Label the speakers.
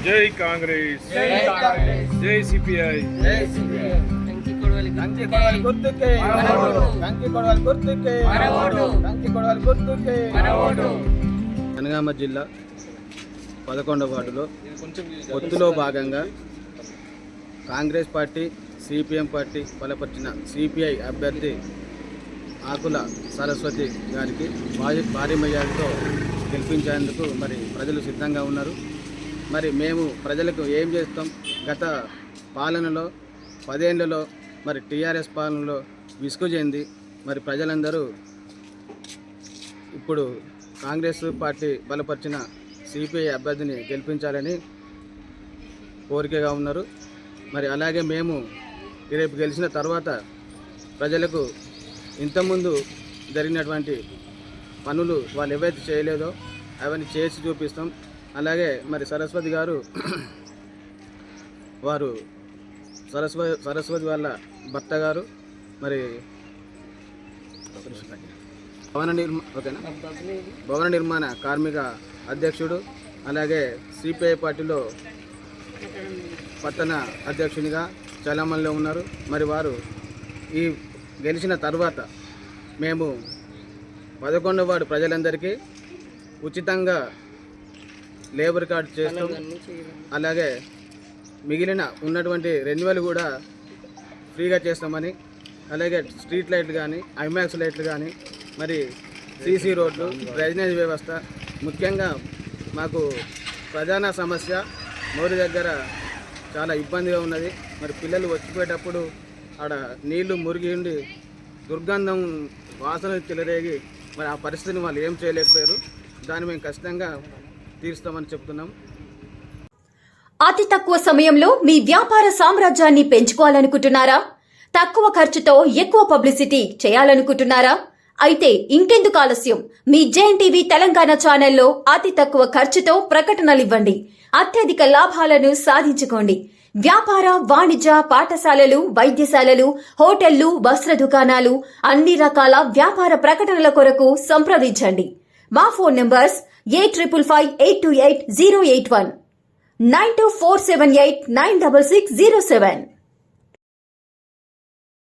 Speaker 1: జై కాంగ్రెస్, జై సిపిఐ.
Speaker 2: జనగామ జిల్లా 11వ వార్డులో పొత్తులో భాగంగా కాంగ్రెస్ పార్టీ, సిపిఎం పార్టీ బలపరిచిన సిపిఐ అభ్యర్థి ఆకుల సరస్వతి గారికి భారీ మెజారిటీతో గెలిపించేందుకు మరి ప్రజలు సిద్ధంగా ఉన్నారు. మరి మేము ప్రజలకు ఏం చేస్తాం? గత పాలనలో 10 ఏళ్లలో మరి టీఆర్ఎస్ పాలనలో విసుగు చెంది మరి ప్రజలందరూ ఇప్పుడు కాంగ్రెస్ పార్టీ బలపరిచిన సిపిఐ అభ్యర్థిని గెలిపించాలని కోరికగా ఉన్నారు. మరి అలాగే మేము రేపు గెలిచిన తర్వాత ప్రజలకు ఇంతకుముందు జరిగినటువంటి పనులు వాళ్ళు ఏవైతే చేయలేదో అవన్నీ చేసి చూపిస్తాం. అలాగే మరి సరస్వతి గారు వారు సరస్వతి వాళ్ళ భర్త గారు మరి భవన నిర్మాణ కార్మిక అధ్యక్షుడు, అలాగే సిపిఐ పార్టీలో పట్టణ అధ్యక్షునిగా చలామణిలో ఉన్నారు. మరి వారు ఈ గెలిచిన తర్వాత మేము 11వ వార్డు ప్రజలందరికీ ఉచితంగా లేబర్ కార్డు చేస్తాం. అలాగే మిగిలిన ఉన్నటువంటి రెన్యువల్ కూడా ఫ్రీగా చేస్తామని, అలాగే స్ట్రీట్ లైట్లు కానీ, ఐమాక్స్ లైట్లు కానీ, మరి సీసీ రోడ్లు, డ్రైనేజ్ వ్యవస్థ, ముఖ్యంగా మాకు ప్రధాన సమస్య మోరి దగ్గర చాలా ఇబ్బందిగా ఉన్నది. మరి పిల్లలు వచ్చిపోయేటప్పుడు ఆడ నీళ్లు మురిగి ఉండి దుర్గంధం వాసన చెలరేగి మరి ఆ పరిస్థితిని వాళ్ళు ఏం చేయలేకపోయారు. దాన్ని మేము ఖచ్చితంగా తీరుస్తామని చెప్తున్నాం.
Speaker 3: అతి తక్కువ సమయంలో మీ వ్యాపార సామ్రాజ్యాన్ని పెంచుకోవాలనుకుంటున్నారా? తక్కువ ఖర్చుతో ఎక్కువ పబ్లిసిటీ చేయాలనుకుంటున్నారా? అయితే ఇంకెందుకు ఆలస్యం? మీ జేఎన్టీవీ తెలంగాణ ఛానల్లో అతి తక్కువ ఖర్చుతో ప్రకటనలివ్వండి. అత్యధిక లాభాలను సాధించుకోండి. వ్యాపార, వాణిజ్య, పాఠశాలలు, వైద్యశాలలు, హోటళ్లు, వస్త్ర దుకాణాలు, అన్ని రకాల వ్యాపార ప్రకటనల కొరకు సంప్రదించండి. మా ఫోన్ నంబర్స్ 8558288081, 9247896607.